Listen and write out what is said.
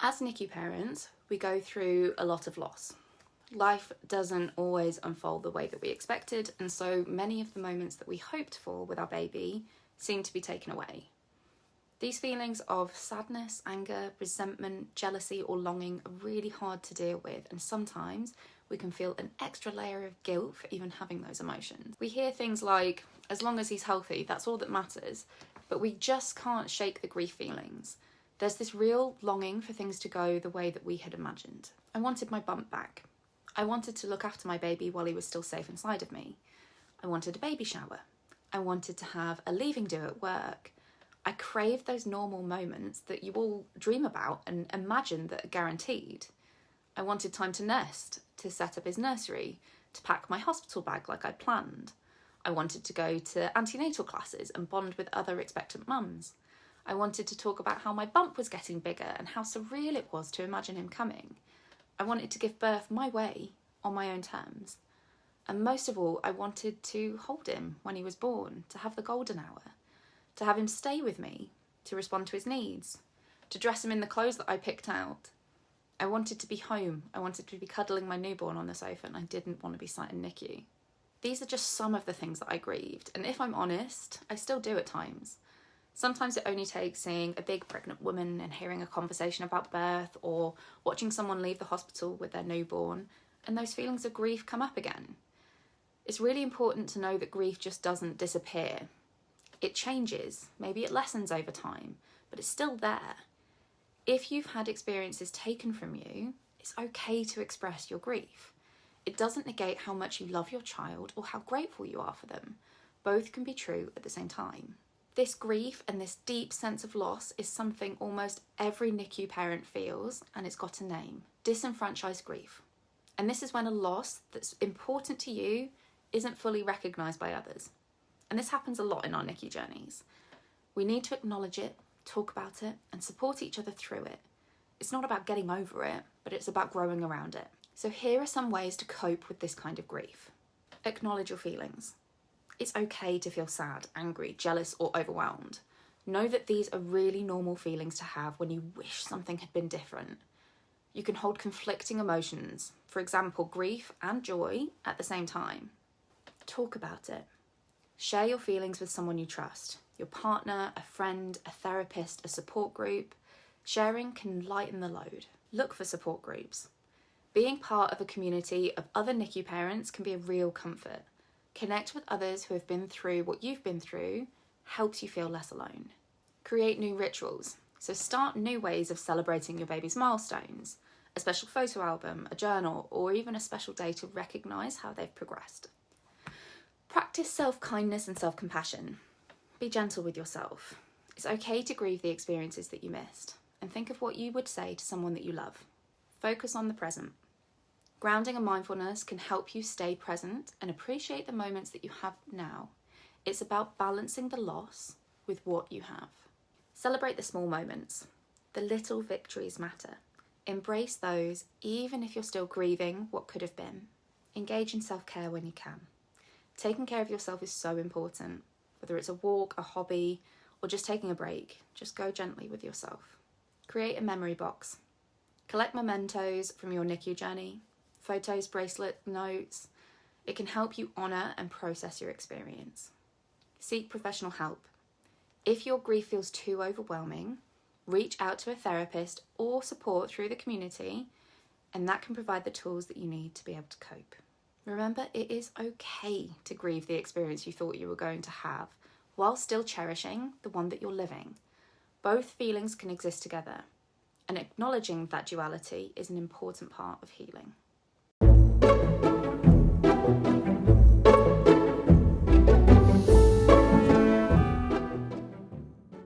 As NICU parents, we go through a lot of loss. Life doesn't always unfold the way that we expected, and so many of the moments that we hoped for with our baby seem to be taken away. These feelings of sadness, anger, resentment, jealousy, or longing are really hard to deal with, and sometimes we can feel an extra layer of guilt for even having those emotions. We hear things like, as long as he's healthy, that's all that matters, but we just can't shake the grief feelings. There's this real longing for things to go the way that we had imagined. I wanted my bump back. I wanted to look after my baby while he was still safe inside of me. I wanted a baby shower. I wanted to have a leaving do at work. I craved those normal moments that you all dream about and imagine that are guaranteed. I wanted time to nest, to set up his nursery, to pack my hospital bag like I planned. I wanted to go to antenatal classes and bond with other expectant mums. I wanted to talk about how my bump was getting bigger and how surreal it was to imagine him coming. I wanted to give birth my way, on my own terms. And most of all, I wanted to hold him when he was born, to have the golden hour, to have him stay with me, to respond to his needs, to dress him in the clothes that I picked out. I wanted to be home. I wanted to be cuddling my newborn on the sofa, and I didn't want to be sat in NICU. These are just some of the things that I grieved, and if I'm honest, I still do at times. Sometimes it only takes seeing a big pregnant woman and hearing a conversation about birth, or watching someone leave the hospital with their newborn, and those feelings of grief come up again. It's really important to know that grief just doesn't disappear. It changes, maybe it lessens over time, but it's still there. If you've had experiences taken from you, it's okay to express your grief. It doesn't negate how much you love your child or how grateful you are for them. Both can be true at the same time. This grief and this deep sense of loss is something almost every NICU parent feels, and it's got a name: disenfranchised grief. And this is when a loss that's important to you isn't fully recognised by others. And this happens a lot in our NICU journeys. We need to acknowledge it, talk about it, and support each other through it. It's not about getting over it, but it's about growing around it. So here are some ways to cope with this kind of grief. Acknowledge your feelings. It's okay to feel sad, angry, jealous, or overwhelmed. Know that these are really normal feelings to have when you wish something had been different. You can hold conflicting emotions, for example, grief and joy, at the same time. Talk about it. Share your feelings with someone you trust, your partner, a friend, a therapist, a support group. Sharing can lighten the load. Look for support groups. Being part of a community of other NICU parents can be a real comfort. Connect with others who have been through what you've been through helps you feel less alone. Create new rituals. So start new ways of celebrating your baby's milestones, a special photo album, a journal, or even a special day to recognise how they've progressed. Practice self-kindness and self-compassion. Be gentle with yourself. It's okay to grieve the experiences that you missed, and think of what you would say to someone that you love. Focus on the present. Grounding and mindfulness can help you stay present and appreciate the moments that you have now. It's about balancing the loss with what you have. Celebrate the small moments. The little victories matter. Embrace those, even if you're still grieving what could have been. Engage in self-care when you can. Taking care of yourself is so important. Whether it's a walk, a hobby, or just taking a break, just go gently with yourself. Create a memory box. Collect mementos from your NICU journey. Photos, bracelet, notes. It can help you honour and process your experience. Seek professional help. If your grief feels too overwhelming, reach out to a therapist or support through the community, and that can provide the tools that you need to be able to cope. Remember, it is okay to grieve the experience you thought you were going to have, while still cherishing the one that you're living. Both feelings can exist together, and acknowledging that duality is an important part of healing.